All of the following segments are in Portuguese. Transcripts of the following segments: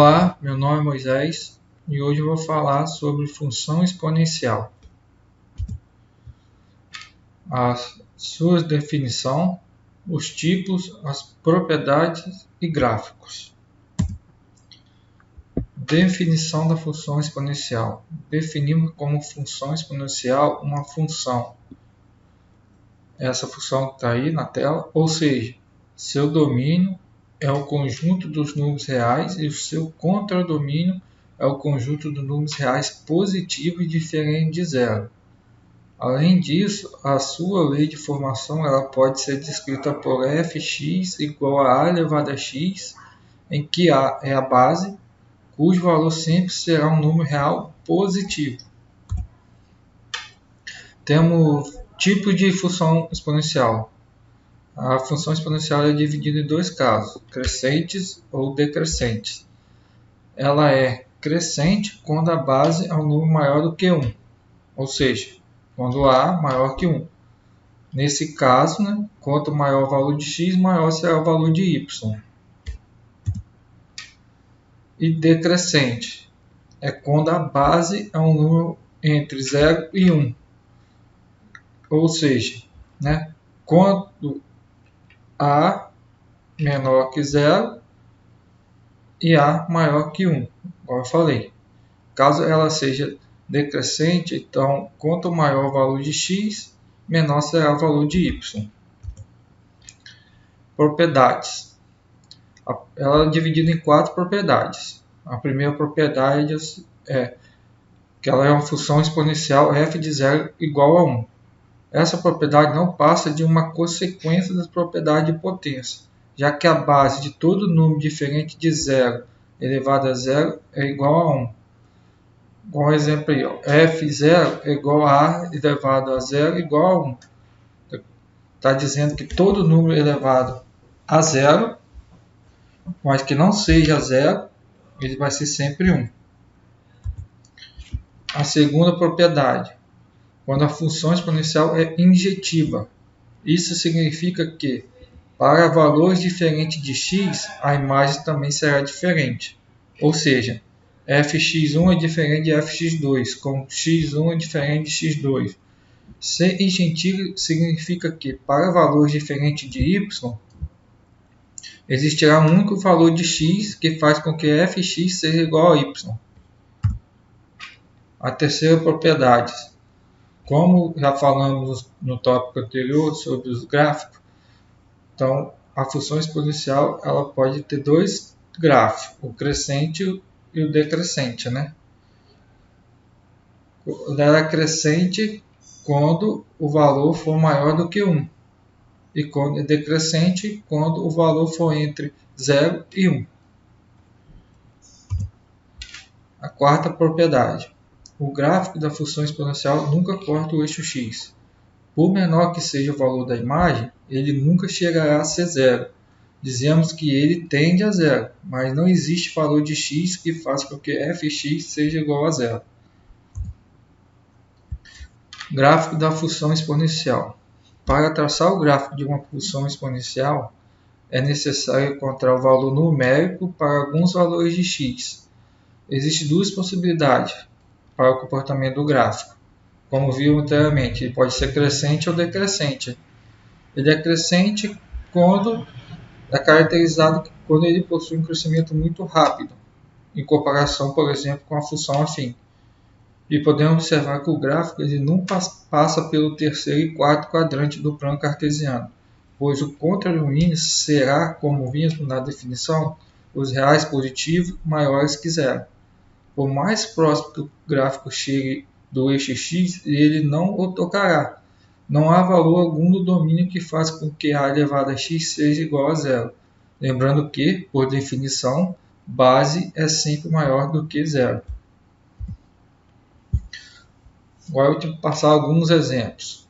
Olá, meu nome é Moisés e hoje eu vou falar sobre função exponencial, a sua definição, os tipos, as propriedades e gráficos. Definição da função exponencial. Definimos como função exponencial uma função. Essa função está aí na tela, ou seja, seu domínio é o conjunto dos números reais e o seu contradomínio é o conjunto dos números reais positivos diferentes de zero. Além disso, a sua lei de formação ela pode ser descrita por fx igual a elevado a x, em que a é a base, cujo valor sempre será um número real positivo. Temos tipo de função exponencial. A função exponencial é dividida em dois casos, crescentes ou decrescentes. Ela é crescente quando a base é um número maior do que 1, ou seja, quando A maior que 1. Nesse caso, quanto maior o valor de x, maior será o valor de y. E decrescente é quando a base é um número entre 0 e 1, ou seja, quando A menor que 0 e A maior que 1, como eu falei. Caso ela seja decrescente, então quanto maior o valor de x, menor será o valor de y. Propriedades. Ela é dividida em 4 propriedades. A primeira propriedade é que ela é uma função exponencial f de 0 igual a 1. Essa propriedade não passa de uma consequência das propriedades de potência, já que a base de todo número diferente de 0 elevado a 0 é igual a 1. Um exemplo aí, f0 é igual a elevado a 0 igual a 1. Está dizendo que todo número elevado a 0, mas que não seja 0, ele vai ser sempre 1. A segunda propriedade, quando a função exponencial é injetiva. Isso significa que, para valores diferentes de x, a imagem também será diferente. Ou seja, fx1 é diferente de fx2, como x1 é diferente de x2. Ser injetivo significa que, para valores diferentes de y, existirá um único valor de x que faz com que fx seja igual a y. A terceira propriedade. Como já falamos no tópico anterior sobre os gráficos, então a função exponencial ela pode ter dois gráficos, o crescente e o decrescente. Ela é crescente quando o valor for maior do que 1. E quando é decrescente quando o valor for entre 0 e 1. A quarta propriedade. O gráfico da função exponencial nunca corta o eixo x. Por menor que seja o valor da imagem, ele nunca chegará a ser 0. Dizemos que ele tende a 0, mas não existe valor de x que faça com que fx seja igual a 0. Gráfico da função exponencial. Para traçar o gráfico de uma função exponencial, é necessário encontrar o valor numérico para alguns valores de x. Existem duas possibilidades para o comportamento do gráfico. Como vimos anteriormente, ele pode ser crescente ou decrescente. Ele é crescente quando é caracterizado quando ele possui um crescimento muito rápido, em comparação, por exemplo, com a função afim. E podemos observar que o gráfico ele nunca passa pelo terceiro e quarto quadrante do plano cartesiano, pois o contradomínio será, como vimos na definição, os reais positivos maiores que zero. Por mais próximo que o gráfico chegue do eixo x, ele não o tocará. Não há valor algum do domínio que faça com que a elevado a x seja igual a zero. Lembrando que, por definição, base é sempre maior do que zero. Agora eu tenho que passar alguns exemplos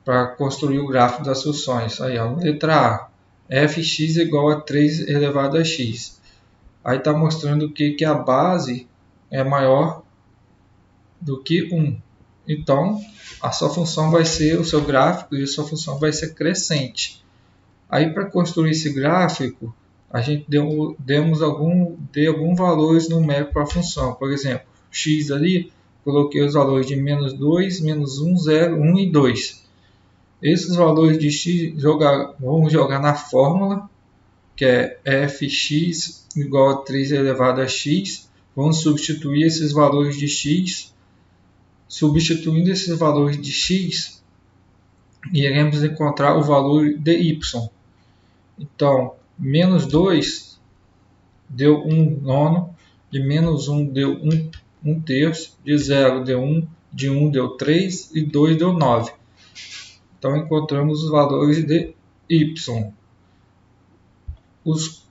para construir o gráfico das funções. Aí, letra A, fx igual a 3 elevado a x. Aí está mostrando que a base é maior do que 1. Então, a sua função vai ser o seu gráfico e a sua função vai ser crescente. Aí, para construir esse gráfico, a gente dê algum valores numéricos para a função. Por exemplo, x ali, coloquei os valores de menos 2, menos 1, 0, 1 e 2. Esses valores de x vamos jogar na fórmula, que é fx igual a 3 elevado a x. Vamos substituir esses valores de x. Substituindo esses valores de x, iremos encontrar o valor de y. Então, menos 2 deu 1 nono, de menos 1 deu 1 terço, de 0 deu 1, de 1 deu 3 e 2 deu 9. Então, encontramos os valores de y. Os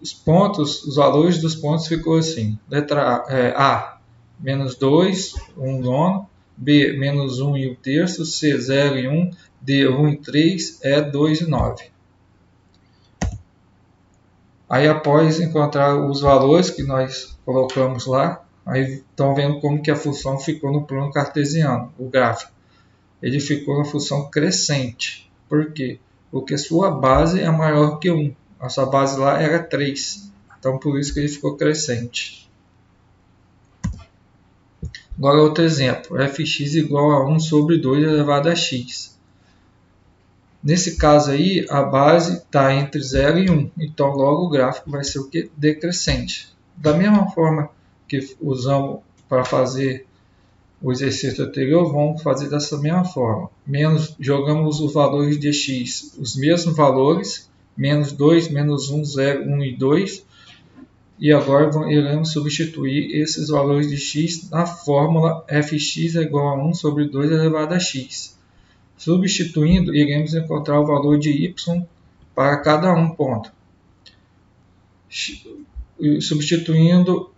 valores dos pontos ficou assim. Letra A, menos 2, 1 nono. B, menos 1 e 1 terço. C, 0 e 1. D, 1 e 3. E, 2 e 9. Aí, após encontrar os valores que nós colocamos lá, aí estão vendo como que a função ficou no plano cartesiano, o gráfico. Ele ficou na função crescente. Por quê? Porque sua base é maior que 1. A sua base lá era 3. Então, por isso que ele ficou crescente. Agora, outro exemplo. Fx igual a 1 sobre 2 elevado a x. Nesse caso aí, a base está entre 0 e 1. Então, logo o gráfico vai ser o quê? Decrescente. Da mesma forma que usamos para fazer o exercício anterior, vamos fazer dessa mesma forma. Jogamos os valores de x, os mesmos valores, menos 2, menos 1, 0, 1 e 2. E agora iremos substituir esses valores de x na fórmula fx é igual a 1 sobre 2 elevado a x. Substituindo, iremos encontrar o valor de y para cada ponto. Substituindo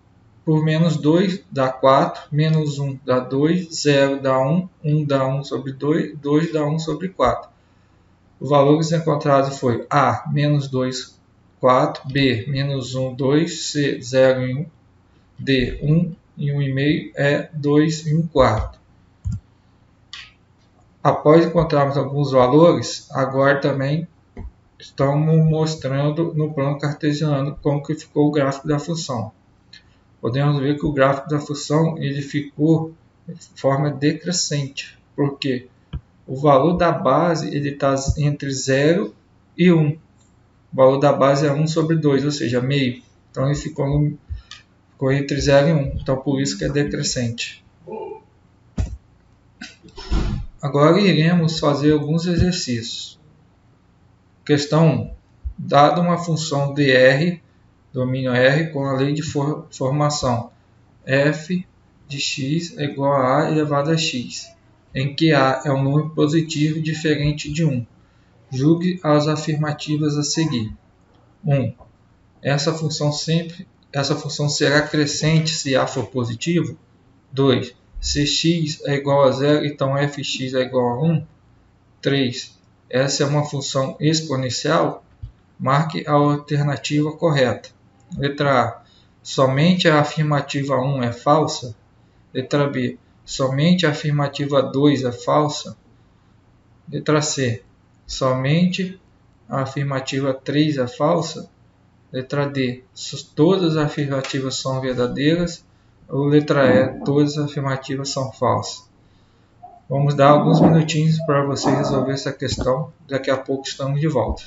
por menos 2 dá 4, menos 1 dá 2, 0 dá 1, 1 dá 1 sobre 2, 2 dá 1 sobre 4. Os valores encontrados foi A, menos 2, 4, B, menos 1, 2, C, 0 e 1, D, 1 e 1,5, E, 2 e 1 quarto. Após encontrarmos alguns valores, agora também estamos mostrando no plano cartesiano como que ficou o gráfico da função. Podemos ver que o gráfico da função ele ficou de forma decrescente. Por quê? O valor da base está entre 0 e 1. O valor da base é 1 sobre 2, ou seja, meio. Então ele ficou entre 0 e 1. Então por isso que é decrescente. Agora iremos fazer alguns exercícios. Questão 1. Dada uma função dr, domínio R, com a lei de formação f de x é igual a a elevado a x, em que a é um número positivo diferente de 1. Julgue as afirmativas a seguir. 1. Essa função será crescente se a for positivo? 2. Se x é igual a 0, então fx é igual a 1? 3. Essa é uma função exponencial? Marque a alternativa correta. Letra A. Somente a afirmativa 1 é falsa? Letra B. Somente a afirmativa 2 é falsa? Letra C. Somente a afirmativa 3 é falsa? Letra D. Todas as afirmativas são verdadeiras? Ou letra E. Todas as afirmativas são falsas? Vamos dar alguns minutinhos para você resolver essa questão. Daqui a pouco estamos de volta.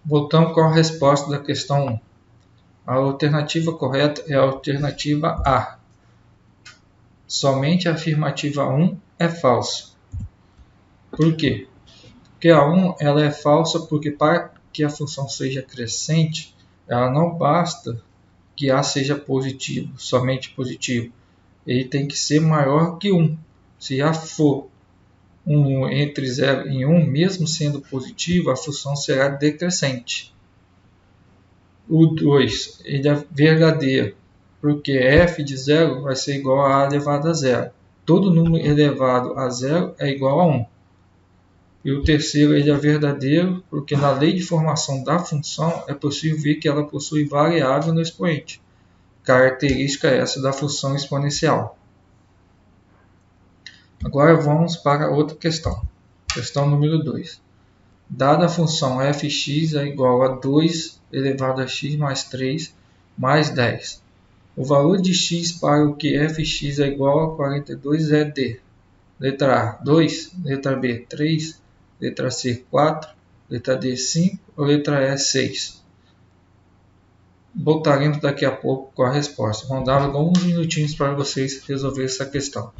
Voltamos com a resposta da questão 1. A alternativa correta é a alternativa A. Somente a afirmativa 1 é falsa. Por quê? Porque a 1 ela é falsa porque para que a função seja crescente, ela não basta que A seja positivo, somente positivo. Ele tem que ser maior que 1. Se A for um número entre 0 e 1, mesmo sendo positivo, a função será decrescente. O 2 ele é verdadeiro, porque f de 0 vai ser igual a elevado a 0. Todo número elevado a 0 é igual a 1. E o terceiro ele é verdadeiro, porque na lei de formação da função é possível ver que ela possui variável no expoente. Característica essa da função exponencial. Agora vamos para outra questão. Questão número 2. Dada a função fx é igual a 2 elevado a x mais 3 mais 10. O valor de x para o que fx é igual a 42 é de letra A, 2, letra B, 3, letra C, 4, letra D, 5 ou letra E, 6. Voltaremos daqui a pouco com a resposta. Vamos dar alguns minutinhos para vocês resolverem essa questão.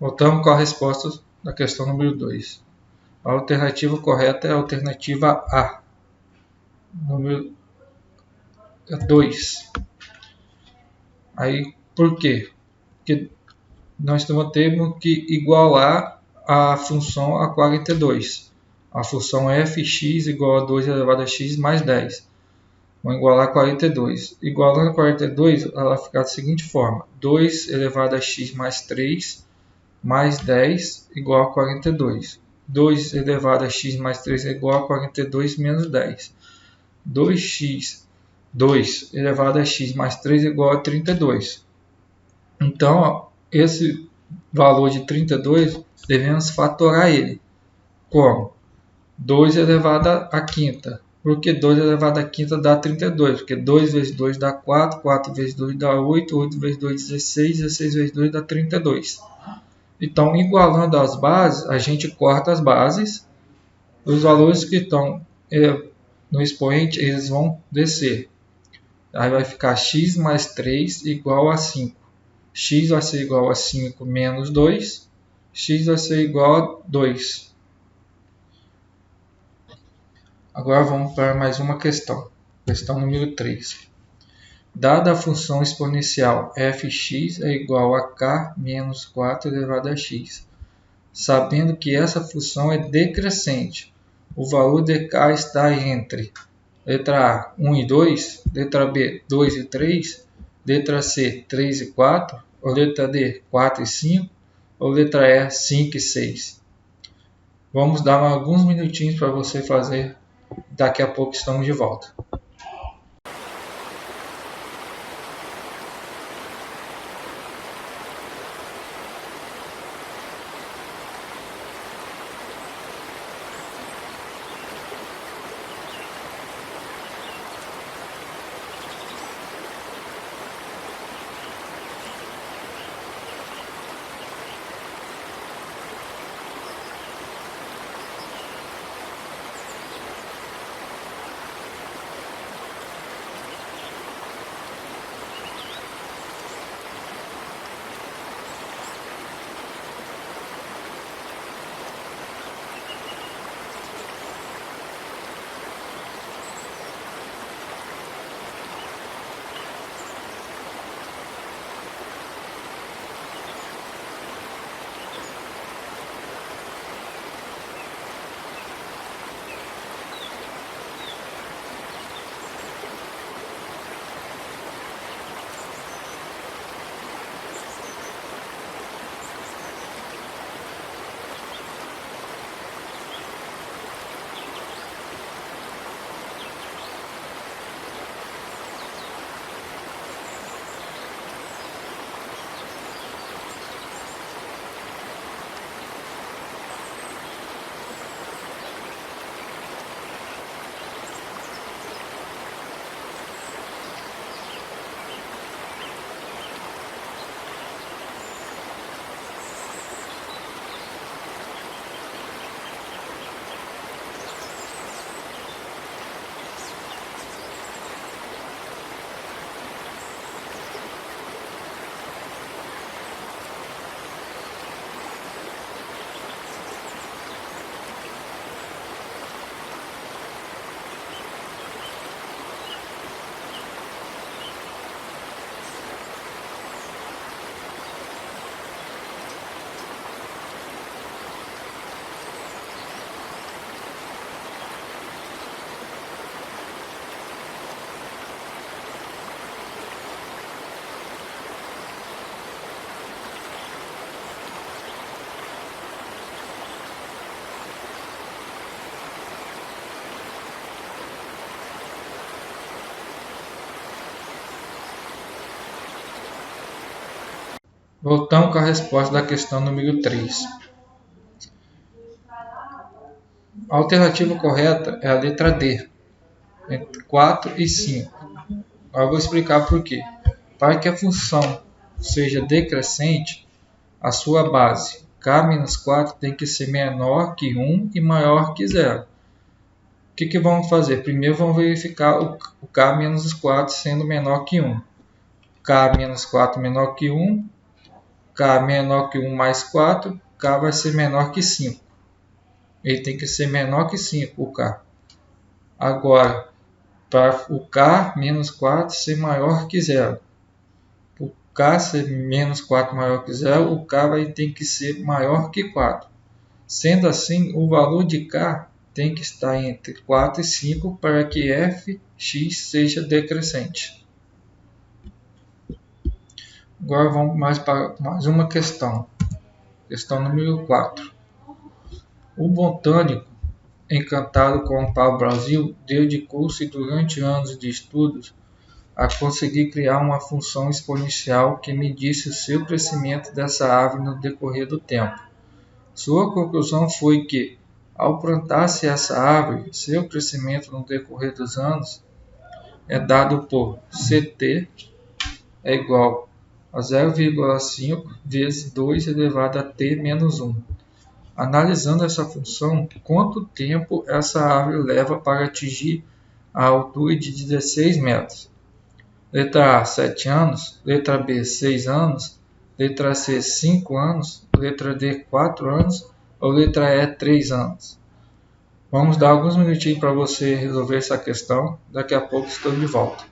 Voltamos com a resposta da questão número 2. A alternativa correta é a alternativa A. Número 2. Aí, por quê? Porque nós temos que igualar a função a 42. A função fx igual a 2 elevado a x mais 10. Vamos igualar a 42. Igualando a 42, ela fica da seguinte forma. 2 elevado a x mais 3 mais 10 igual a 42. 2 elevado a x mais 3 é igual a 42 menos 10. 2 elevado a x mais 3 é igual a 32. Então, esse valor de 32, devemos fatorar ele. Como? 2 elevado à quinta. Porque 2 elevado à quinta dá 32. Porque 2 vezes 2 dá 4, 4 vezes 2 dá 8, 8 vezes 2 16, 16 vezes 2 dá 32. Então, igualando as bases, a gente corta as bases. Os valores que estão no expoente eles vão descer. Aí vai ficar x mais 3 igual a 5. X vai ser igual a 5 menos 2. X vai ser igual a 2. Agora vamos para mais uma questão. Questão número 3. Dada a função exponencial fx é igual a k menos 4 elevado a x, sabendo que essa função é decrescente, o valor de k está entre letra A 1 e 2, letra B 2 e 3, letra C 3 e 4, ou letra D 4 e 5, ou letra E 5 e 6. Vamos dar alguns minutinhos para você fazer, daqui a pouco estamos de volta. Voltamos com a resposta da questão número 3. A alternativa correta é a letra D, entre 4 e 5. Agora eu vou explicar por quê. Para que a função seja decrescente, a sua base k menos 4 tem que ser menor que 1 e maior que 0. O que vamos fazer? Primeiro vamos verificar o k menos 4 sendo menor que 1. K menos 4 menor que 1, k menor que 1 mais 4, k vai ser menor que 5. Ele tem que ser menor que 5, o k. Agora, para o k menos 4 ser maior que 0. Para o k ser menos 4 maior que 0, o k vai ter que ser maior que 4. Sendo assim, o valor de k tem que estar entre 4 e 5 para que fx seja decrescente. Agora vamos para mais uma questão. Questão número 4. O botânico, encantado com o pau-brasil, dedicou-se durante anos de estudos a conseguir criar uma função exponencial que medisse o seu crescimento dessa árvore no decorrer do tempo. Sua conclusão foi que, ao plantar-se essa árvore, seu crescimento no decorrer dos anos é dado por Ct é igual a 0,5 vezes 2 elevado a t menos 1. Analisando essa função, quanto tempo essa árvore leva para atingir a altura de 16 metros. Letra A, 7 anos. Letra B, 6 anos. Letra C, 5 anos. Letra D, 4 anos. Ou letra E, 3 anos. Vamos dar alguns minutinhos para você resolver essa questão. Daqui a pouco estou de volta.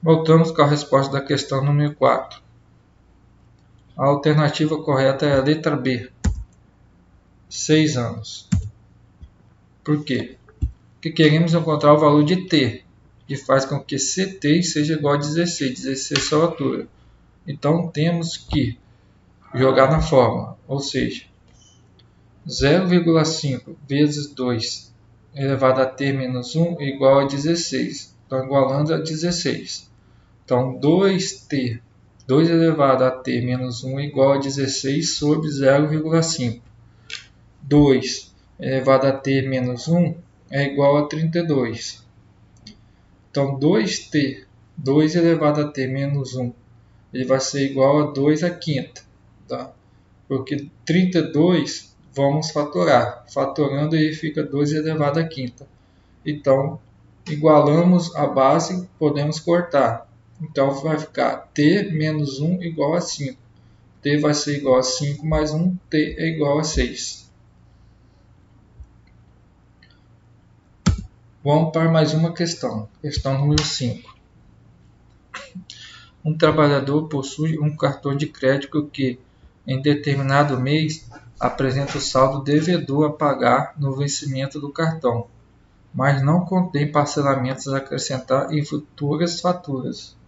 Voltamos com a resposta da questão número 4. A alternativa correta é a letra B, 6 anos. Por quê? Porque queremos encontrar o valor de t, que faz com que CT seja igual a 16, 16 é sua altura. Então temos que jogar na fórmula, ou seja, 0,5 vezes 2 elevado a t menos 1 é igual a 16. Então igualando a 16. Então 2t, 2 elevado a t menos 1 é igual a 16 sobre 0,5. 2 elevado a t menos 1 é igual a 32. Então 2t, 2 elevado a t menos 1, ele vai ser igual a 2 à quinta. Tá? Porque 32 vamos fatorar. Fatorando ele fica 2 elevado à quinta. Então igualamos a base, podemos cortar. Então vai ficar t menos 1 igual a 5. T vai ser igual a 5 mais 1, t é igual a 6. Vamos para mais uma questão. Questão número 5. Um trabalhador possui um cartão de crédito que, em determinado mês, apresenta o saldo devedor a pagar no vencimento do cartão, mas não contém parcelamentos a acrescentar em futuras faturas.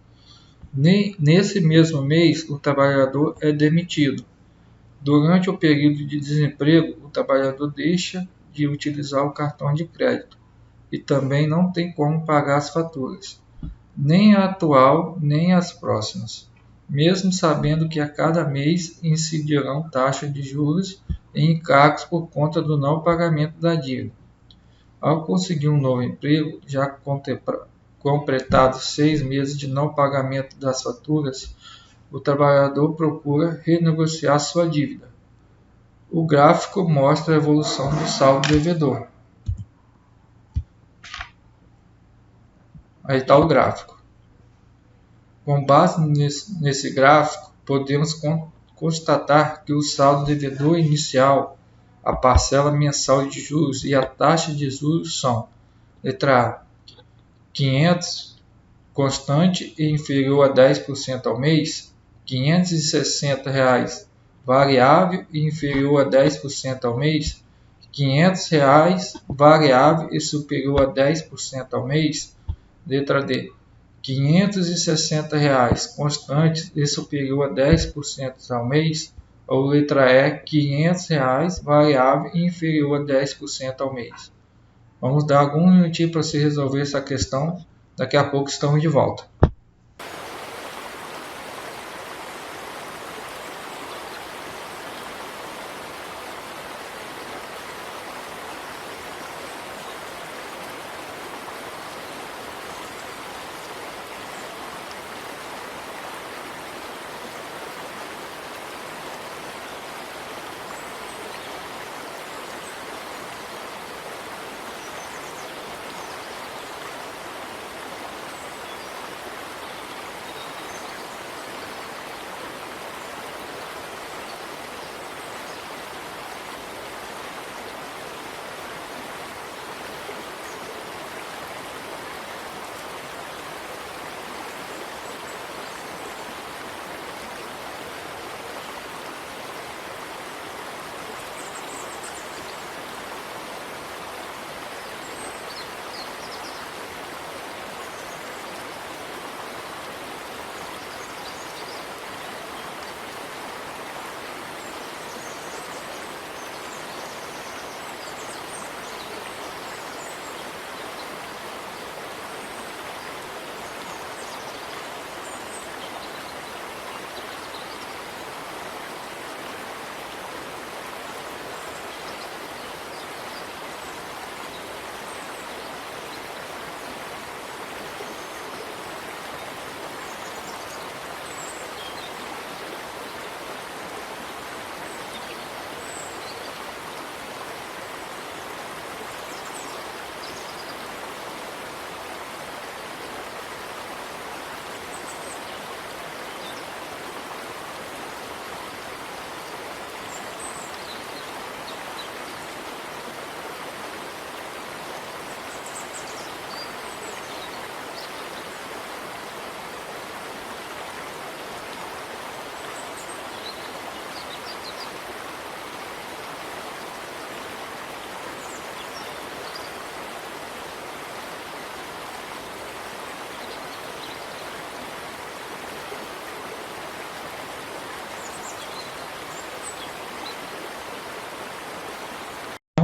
Nesse mesmo mês, o trabalhador é demitido. Durante o período de desemprego, o trabalhador deixa de utilizar o cartão de crédito e também não tem como pagar as faturas, nem a atual nem as próximas, mesmo sabendo que a cada mês incidirão taxas de juros e encargos por conta do não pagamento da dívida. Ao conseguir um novo emprego, já completados 6 meses de não pagamento das faturas, o trabalhador procura renegociar sua dívida. O gráfico mostra a evolução do saldo devedor. Aí está o gráfico. Com base nesse gráfico, podemos constatar que o saldo devedor inicial, a parcela mensal de juros e a taxa de juros são: letra A, 500 constante e inferior a 10% ao mês, R$ 560 variável e inferior a 10% ao mês, R$ 500 variável e superior a 10% ao mês. Letra D, R$ 560 constante e superior a 10% ao mês, ou letra E, R$ 500 variável e inferior a 10% ao mês. Vamos dar algum minutinho para se resolver essa questão. Daqui a pouco estamos de volta.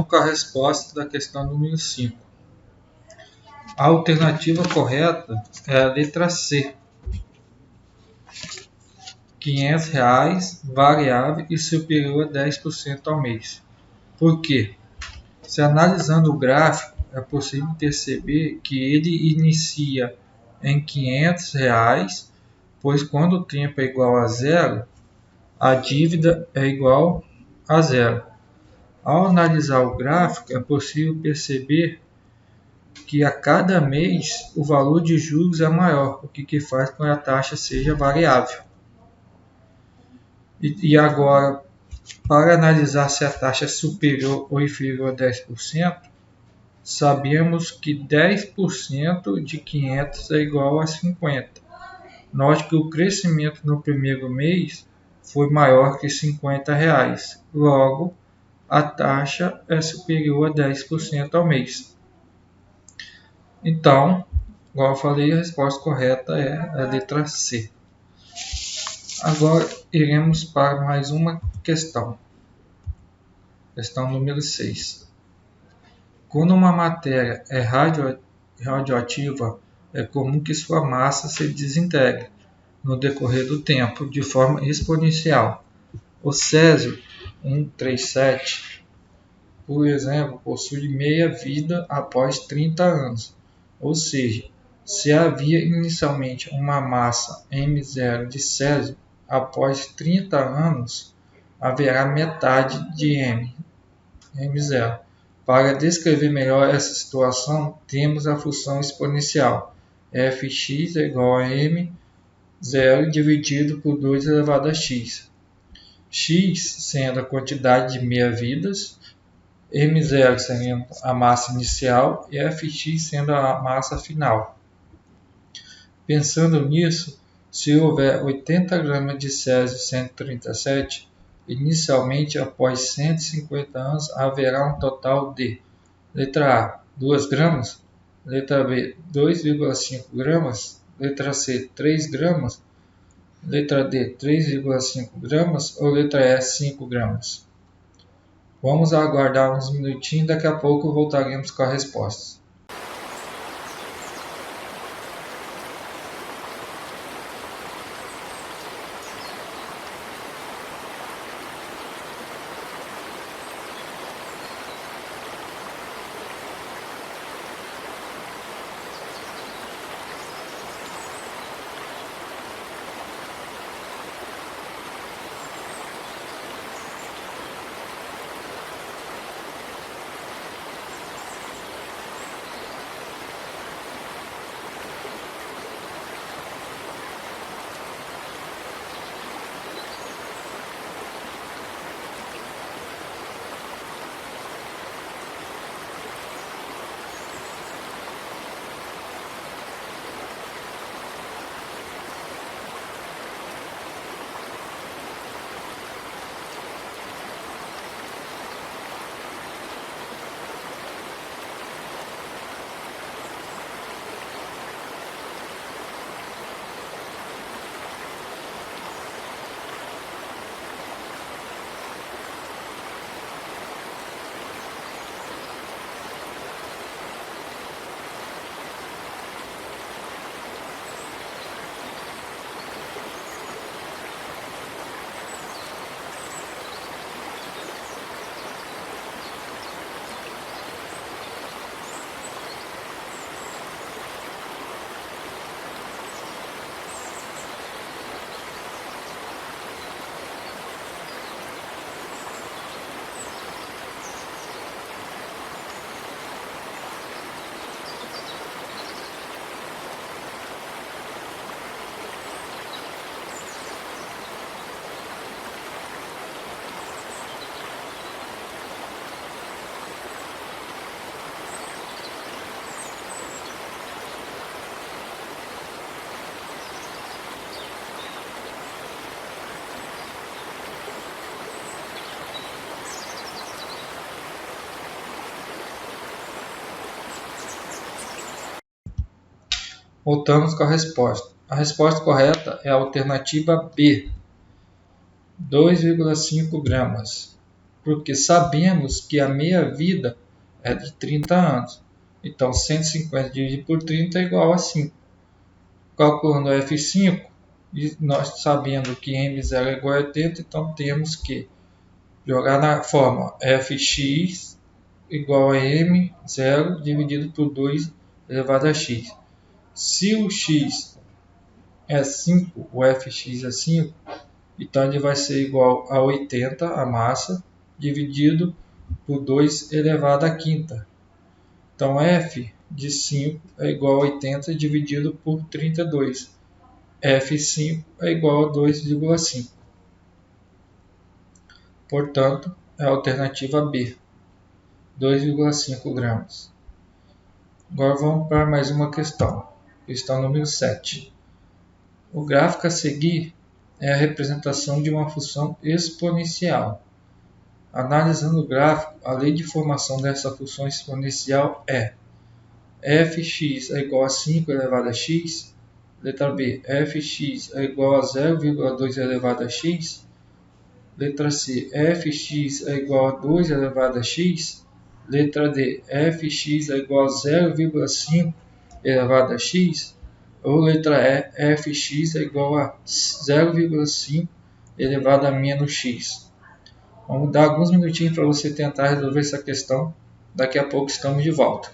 Com a resposta da questão número 5. A alternativa correta é a letra C. R$ 500 variável e superior a 10% ao mês. Por quê? Se analisando o gráfico, é possível perceber que ele inicia em R$ 500, pois quando o tempo é igual a zero, a dívida é igual a zero. Ao analisar o gráfico, é possível perceber que a cada mês o valor de juros é maior, o que faz com que a taxa seja variável. E agora, para analisar se a taxa é superior ou inferior a 10%, sabemos que 10% de 500 é igual a 50. Note que o crescimento no primeiro mês foi maior que R$ 50. Logo, a taxa é superior a 10% ao mês. Então, igual eu falei, a resposta correta é a letra C. Agora, iremos para mais uma questão. Questão número 6. Quando uma matéria é radioativa, é comum que sua massa se desintegre no decorrer do tempo de forma exponencial. O césio 137, por exemplo, possui meia-vida após 30 anos, ou seja, se havia inicialmente uma massa M0 de césio, após 30 anos haverá metade de M0. Para descrever melhor essa situação, temos a função exponencial fx é igual a m0 dividido por 2 elevado a x. X sendo a quantidade de meia-vidas, M0 sendo a massa inicial e Fx sendo a massa final. Pensando nisso, se houver 80 gramas de Césio-137, inicialmente após 150 anos haverá um total de: letra A, 2 gramas, letra B, 2,5 gramas, letra C, 3 gramas, letra D, 3,5 gramas ou letra E, 5 gramas. Vamos aguardar uns minutinhos, daqui a pouco voltaremos com a resposta. Voltamos com a resposta. A resposta correta é a alternativa B, 2,5 gramas, porque sabemos que a meia-vida é de 30 anos. Então, 150 dividido por 30 é igual a 5. Calculando F5, e nós sabendo que M0 é igual a 80, então temos que jogar na fórmula Fx igual a M0 dividido por 2 elevado a x. Se o x é 5, o Fx é 5, então ele vai ser igual a 80, a massa, dividido por 2 elevado à quinta. Então, F de 5 é igual a 80 dividido por 32. F5 é igual a 2,5. Portanto, é a alternativa B, 2,5 gramas. Agora vamos para mais uma questão. Questão número 7. O gráfico a seguir é a representação de uma função exponencial. Analisando o gráfico, a lei de formação dessa função exponencial é: fx é igual a 5 elevado a x. Letra B, fx é igual a 0,2 elevado a x. Letra C, fx é igual a 2 elevado a x. Letra D, fx é igual a 0,5 elevado a x. Ou letra E, fx é igual a 0,5 elevado a menos x. Vamos dar alguns minutinhos para você tentar resolver essa questão. Daqui a pouco estamos de volta.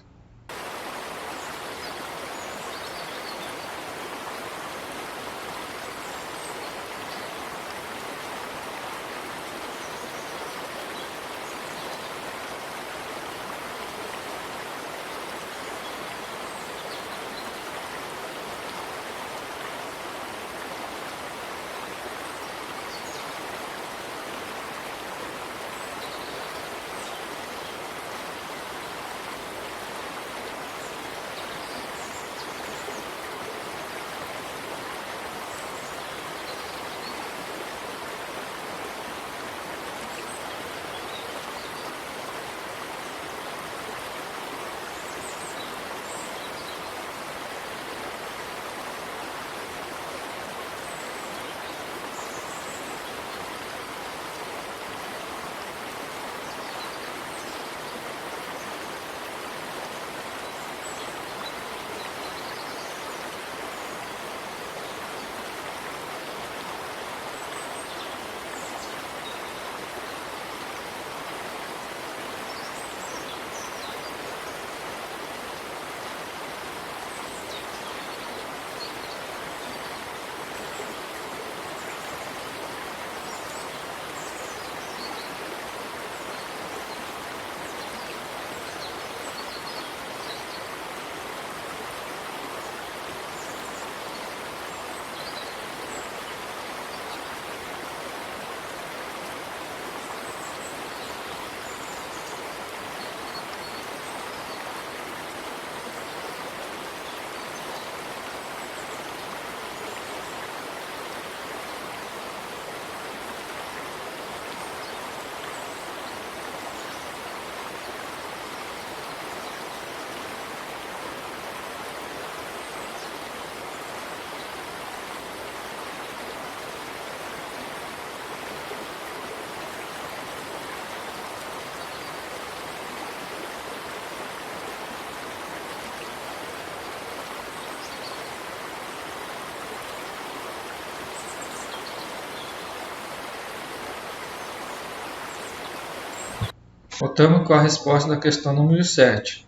Voltamos com a resposta da questão número 7.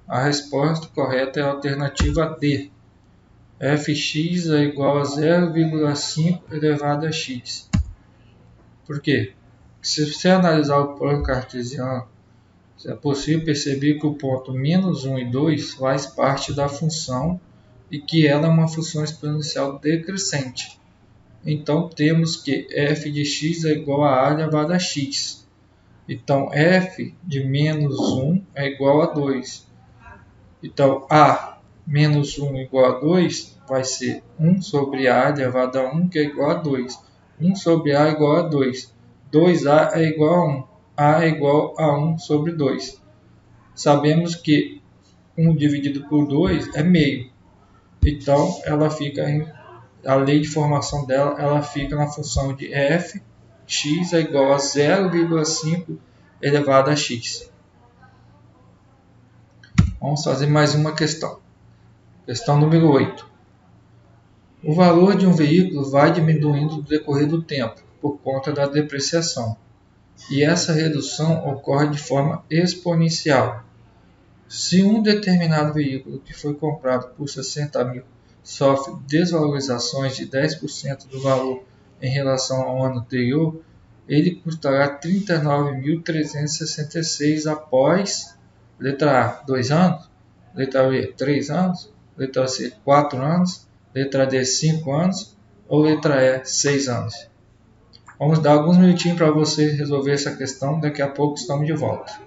A resposta correta é a alternativa D. Fx é igual a 0,5 elevado a x. Por quê? Se você analisar o plano cartesiano, é possível perceber que o ponto -1 e 2 faz parte da função e que ela é uma função exponencial decrescente. Então temos que f de x é igual a elevado a x. Então f de -1 é igual a 2. Então a menos 1 igual a 2 vai ser 1 sobre a elevado a 1, que é igual a 2. 1 sobre a é igual a 2. 2a é igual a 1. A é igual a 1 sobre 2. Sabemos que 1 dividido por 2 é meio. Então, a lei de formação dela ela fica na função de f, x é igual a 0,5 elevado a x. Vamos fazer mais uma questão. Questão número 8. O valor de um veículo vai diminuindo no decorrer do tempo, por conta da depreciação. E essa redução ocorre de forma exponencial. Se um determinado veículo que foi comprado por 60 mil sofre desvalorizações de 10% do valor em relação ao ano anterior, ele custará 39.366 após, letra A, 2 anos, letra B, 3 anos, letra C, 4 anos, letra D, 5 anos ou letra E, 6 anos. Vamos dar alguns minutinhos para você resolver essa questão, daqui a pouco estamos de volta.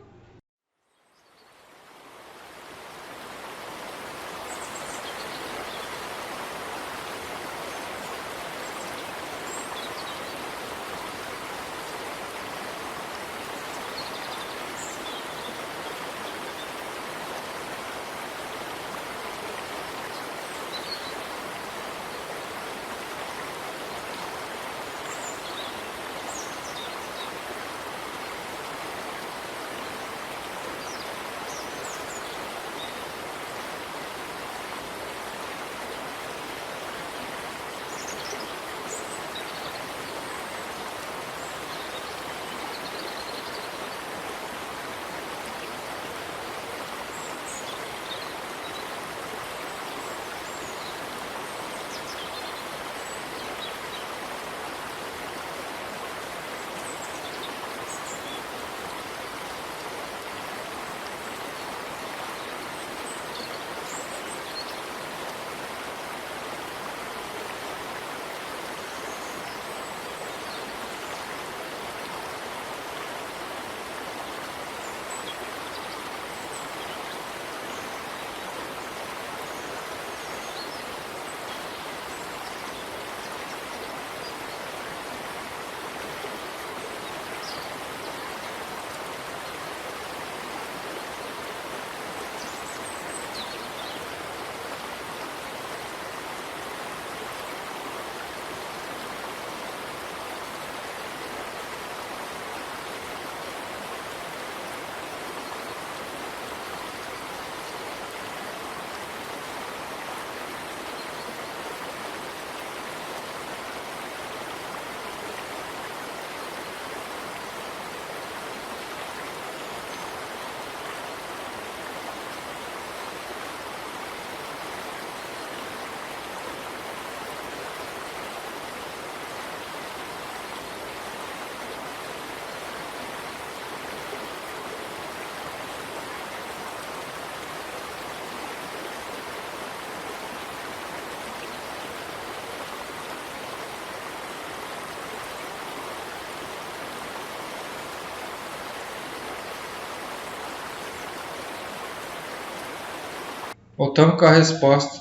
Voltamos com a resposta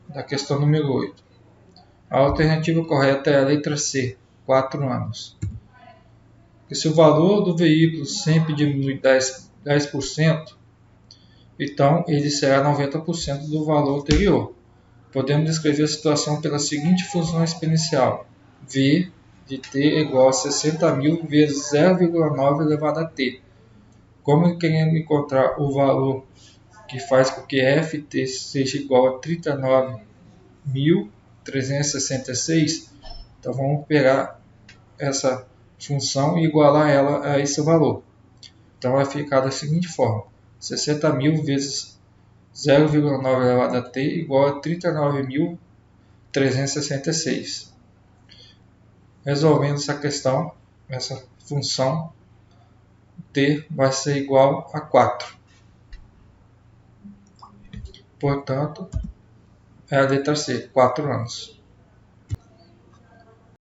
da questão número 8. A alternativa correta é a letra C, 4 anos. Porque se o valor do veículo sempre diminui 10%, então ele será 90% do valor anterior. Podemos descrever a situação pela seguinte função exponencial. V de t é igual a 60.000 vezes 0,9 elevado a t. Como queremos encontrar o valor que faz com que ft seja igual a 39.366, então vamos pegar essa função e igualar ela a esse valor. Então vai ficar da seguinte forma: 60.000 vezes 0,9 elevado a t igual a 39.366. Resolvendo essa questão, essa função, t vai ser igual a 4. Portanto, é a letra C, 4 anos.